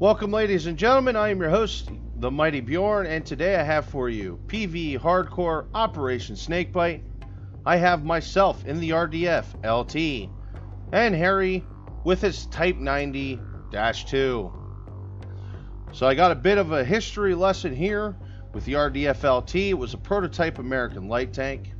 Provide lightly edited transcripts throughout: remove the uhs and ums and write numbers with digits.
Welcome, ladies and gentlemen. I am your host, the Mighty Bjorn, and today I have for you PV Hardcore Operation Snakebite. I have myself in the RDF LT, and Harry with his Type 90-2. So I got a bit of a history lesson here with the RDF LT. It was a prototype American light tank.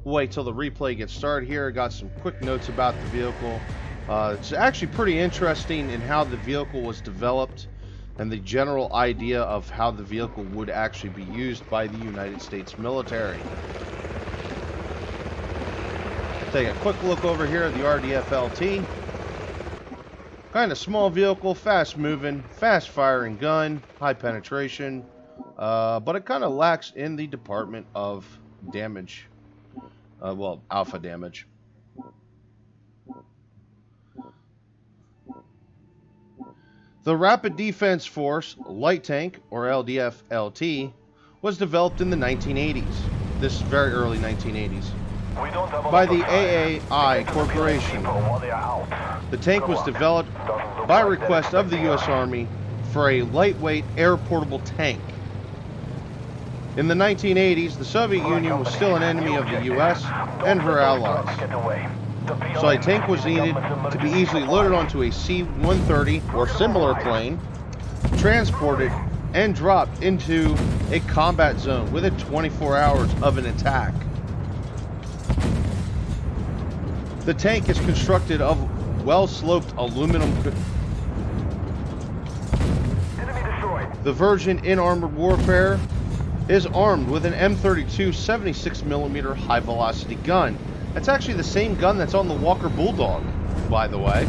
We'll wait till the replay gets started here. I got some quick notes about the vehicle. It's actually pretty interesting in how the vehicle was developed and the general idea of how the vehicle would actually be used by the United States military. Take a quick look over here at the RDF LT. Kind of small vehicle, fast moving, fast firing gun, high penetration, but it kind of lacks in the department of damage. Well, alpha damage. The Rapid Defense Force Light Tank, or RDF-LT, was developed in the 1980s. This is very early 1980s. By the AAI Corporation. The tank was developed by request of the U.S. Army for a lightweight air-portable tank. In the 1980s, the Soviet Union was still an enemy of the U.S. and her allies. So a tank was needed to be easily loaded onto a C-130 or similar plane, transported, and dropped into a combat zone within 24 hours of an attack. The tank is constructed of well-sloped aluminum. The version in Armored Warfare is armed with an M32 76mm high-velocity gun. That's actually the same gun that's on the Walker Bulldog, by the way.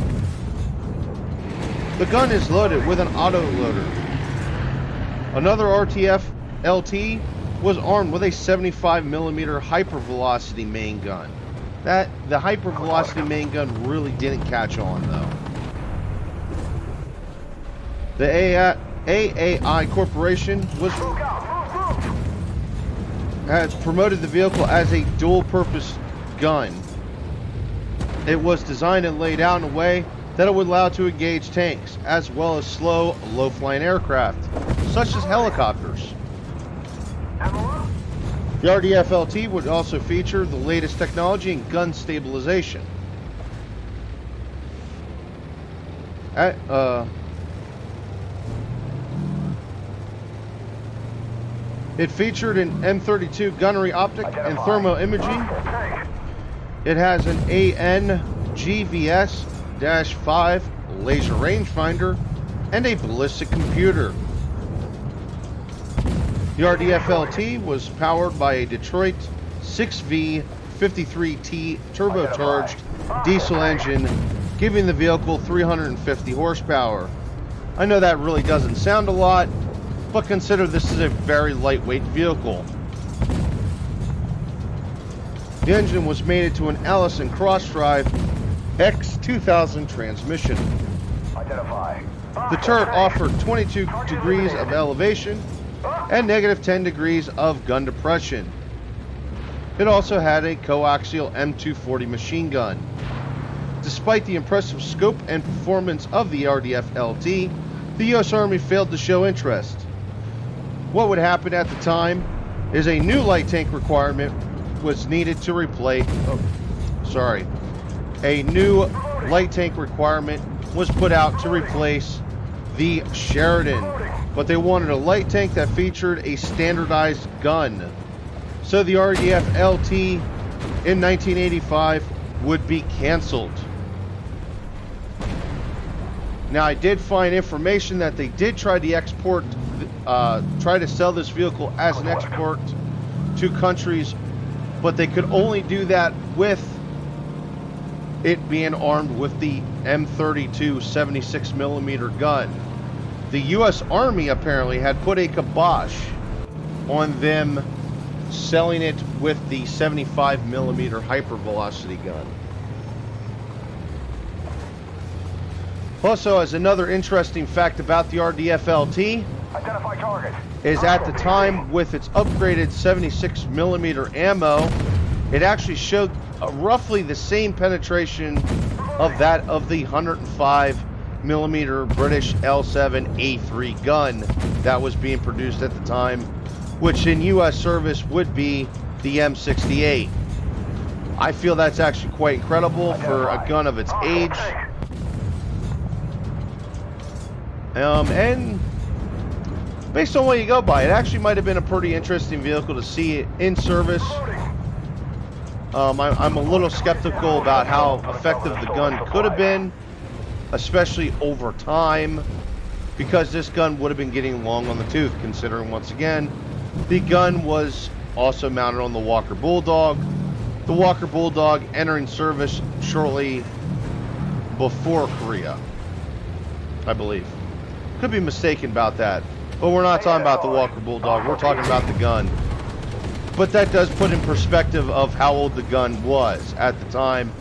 The gun is loaded with an autoloader. Another RDF LT was armed with a 75mm hypervelocity main gun. The hypervelocity main gun really didn't catch on, though. The AAI Corporation has promoted the vehicle as a dual-purpose gun. It was designed and laid out in a way that it would allow to engage tanks as well as slow, low-flying aircraft, such as helicopters. The RDF LT would also feature the latest technology in gun stabilization. It featured an M32 gunnery optic and thermal imaging. It has an AN-GVS-5 laser rangefinder and a ballistic computer. The RDF LT was powered by a Detroit 6V53T turbocharged diesel engine, giving the vehicle 350 horsepower. I know that really doesn't sound a lot, but consider this is a very lightweight vehicle. The engine was mated to an Allison cross-drive X2000 transmission. The turret offered 22 degrees of elevation and -10 degrees of gun depression. It also had a coaxial M240 machine gun. Despite the impressive scope and performance of the RDF LT, the U.S. Army failed to show interest. What would happen at the time is a new light tank requirement was needed to replace. A new light tank requirement was put out to replace the Sheridan, but they wanted a light tank that featured a standardized gun. So the RDF LT in 1985 would be canceled. Now, I did find information that they did try to try to sell this vehicle as an export to countries, but they could only do that with it being armed with the M32 76mm gun. The U.S. Army apparently had put a kibosh on them selling it with the 75mm hypervelocity gun. Also, as another interesting fact about the RDF LT, identify target, is at the time with its upgraded 76mm ammo, it actually showed roughly the same penetration of that of the 105 millimeter British L7A3 gun that was being produced at the time, which in U.S. service would be the M68. I feel that's actually quite incredible for a gun of its age. And based on what you go by, it actually might have been a pretty interesting vehicle to see in service. I'm a little skeptical about how effective the gun could have been, especially over time, because this gun would have been getting long on the tooth, considering, once again, the gun was also mounted on the Walker Bulldog. The Walker Bulldog entering service shortly before Korea, I believe. Could be mistaken about that, but we're not talking about the Walker Bulldog, we're talking about the gun. But that does put in perspective of how old the gun was. At the time,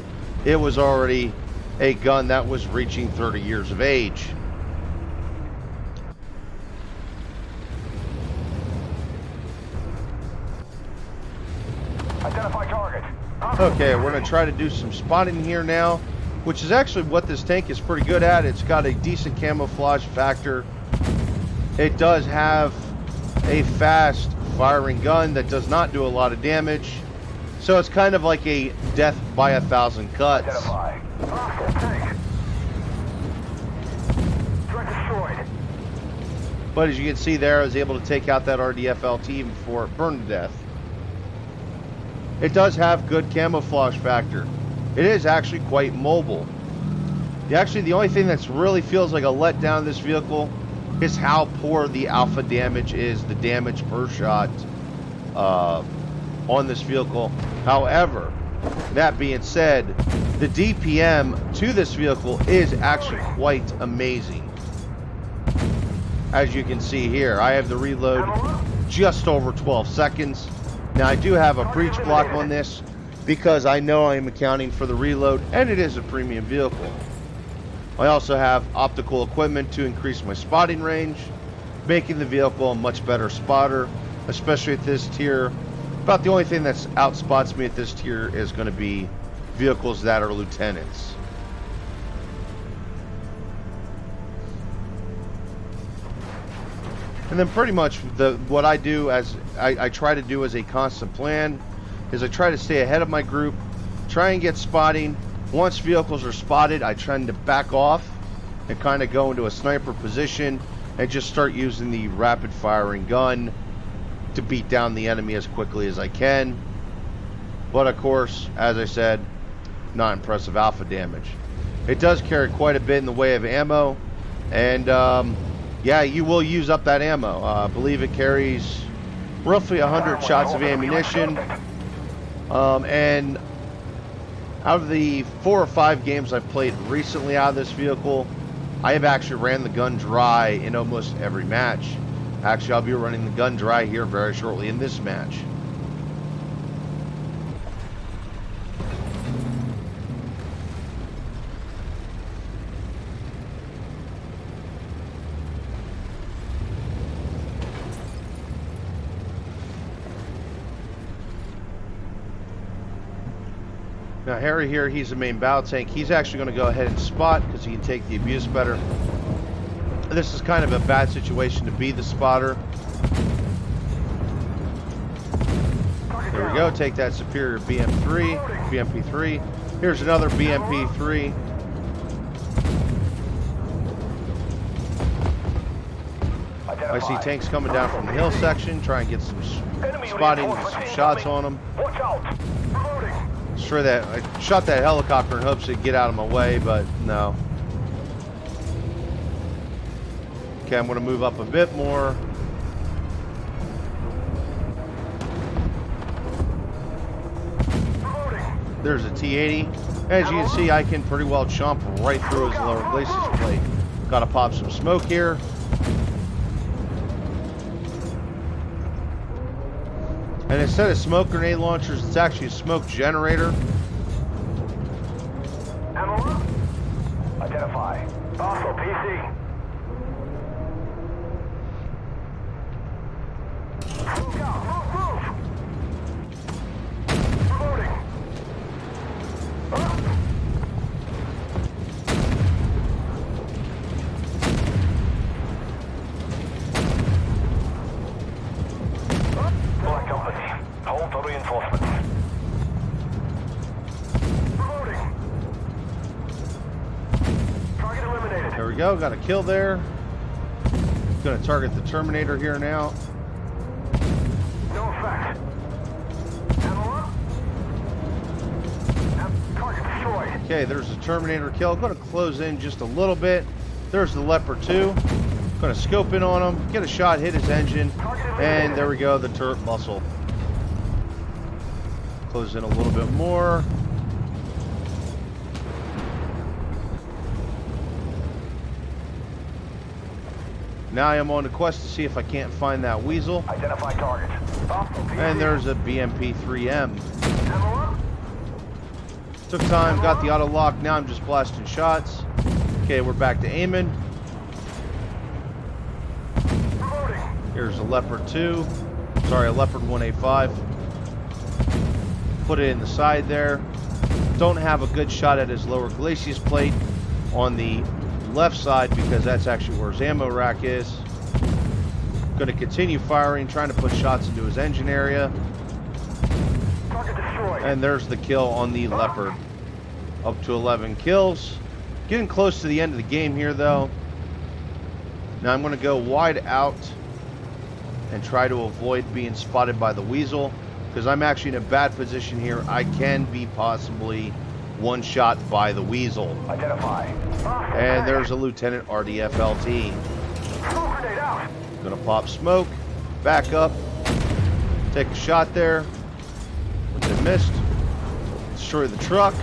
it was already a gun that was reaching 30 years of age. Identify target. Okay, we're going to try to do some spotting here now, which is actually what this tank is pretty good at. It's got a decent camouflage factor. It does have a fast firing gun that does not do a lot of damage, so it's kind of like a death by 1,000 cuts. Identify. Tank. Threat destroyed. But as you can see there, I was able to take out that RDF LT even before it burned to death. It does have good camouflage factor. It is actually quite mobile. Actually, the only thing that really feels like a letdown of this vehicle is how poor the alpha damage is, the damage per shot on this vehicle. However, that being said, the DPM to this vehicle is actually quite amazing. As you can see here, I have the reload just over 12 seconds. Now, I do have a breach block on this because I know I am accounting for the reload, and it is a premium vehicle. I also have optical equipment to increase my spotting range, making the vehicle a much better spotter, especially at this tier. About the only thing that outspots me at this tier is going to be vehicles that are lieutenants. And then pretty much what I do, as I try to do as a constant plan, is I try to stay ahead of my group, try and get spotting. Once vehicles are spotted, I tend to back off and kind of go into a sniper position and just start using the rapid firing gun to beat down the enemy as quickly as I can. But of course, as I said, not impressive alpha damage. It does carry quite a bit in the way of ammo, and yeah, you will use up that ammo. I believe it carries roughly 100 shots of ammunition, and out of the 4 or 5 games I've played recently out of this vehicle, I have actually ran the gun dry in almost every match. Actually, I'll be running the gun dry here very shortly in this match. Now Harry here, he's the main battle tank. He's actually going to go ahead and spot because he can take the abuse better. This is kind of a bad situation to be the spotter. There we go, take that superior BMP3. Here's another BMP3. I see tanks coming down from the hill section, try and get some spotting, get some shots on them. Sure that I shot that helicopter in hopes it'd get out of my way, but no. Okay, I'm going to move up a bit more. There's a T-80. As you can see, I can pretty well chomp right through his lower glacis plate. Got to pop some smoke here. And instead of smoke grenade launchers, it's actually a smoke generator. Ammo. Identify. Hostile PC. Move out. Move. Reloading. There we go. Got a kill there. Going to target the Terminator here now. No effect. Ammo up. Target destroyed. Okay, there's the Terminator kill. Going to close in just a little bit. There's the Leopard 2. Going to scope in on him, get a shot, hit his engine, and there we go, the turret muscle. Close in a little bit more. Now I am on the quest to see if I can't find that weasel. Identify target. And there's a BMP-3M. Took time, got the auto lock. Now I'm just blasting shots. Okay, we're back to aiming. Here's a Leopard 2. Sorry, a Leopard 1A5. Put it in the side there. Don't have a good shot at his lower glacis plate on the left side because that's actually where his ammo rack is. Going to continue firing, trying to put shots into his engine area. And there's the kill on the Leopard. Up to 11 kills. Getting close to the end of the game here though. Now I'm going to go wide out and try to avoid being spotted by the weasel because I'm actually in a bad position here. I can be possibly one shot by the weasel. Identify. And there's a Lieutenant RDF LT. Gonna pop smoke, back up, take a shot there, which I missed. Destroy the truck.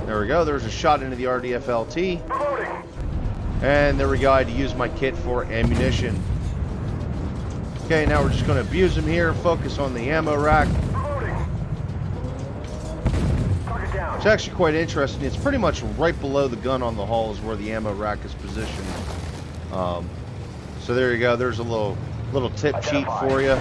There we go, there's a shot into the RDF LT. And there we go, I had to use my kit for ammunition. Okay, now we're just going to abuse him here, focus on the ammo rack. It's actually quite interesting. It's pretty much right below the gun on the hull is where the ammo rack is positioned. So there you go, there's a little tip sheet for you.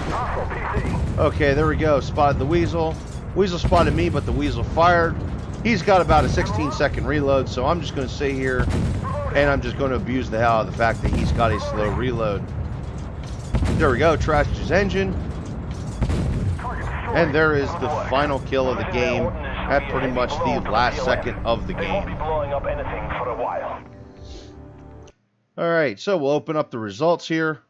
Okay, there we go, spotted the weasel. Weasel spotted me, but the weasel fired. He's got about a 16-second reload, so I'm just going to stay here and I'm just going to abuse the hell out of the fact that he's got a slow reload. There we go, trashed his engine. And there is the final kill of the game at pretty much the last second of the game. Alright, so we'll open up the results here.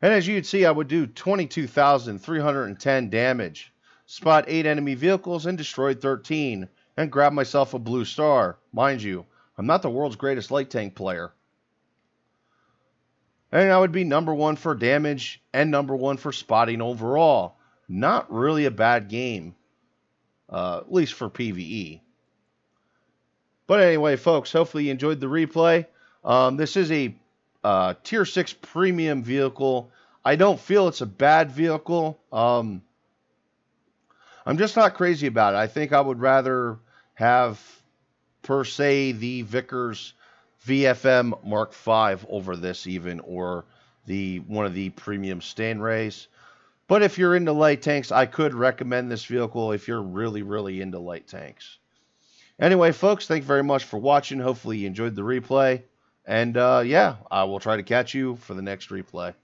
And as you can see, I would do 22,310 damage. Spot 8 enemy vehicles and destroyed 13. And grab myself a blue star. Mind you, I'm not the world's greatest light tank player. And I would be #1 for damage and #1 for spotting overall. Not really a bad game. At least for PvE. But anyway, folks, hopefully you enjoyed the replay. This is a Tier 6 premium vehicle. I don't feel it's a bad vehicle. I'm just not crazy about it. I think I would rather have, per se, the Vickers VFM Mark V over this even, or one of the premium Stanrays. But if you're into light tanks, I could recommend this vehicle if you're really, really into light tanks. Anyway, folks, thank you very much for watching. Hopefully you enjoyed the replay. And yeah, I will try to catch you for the next replay.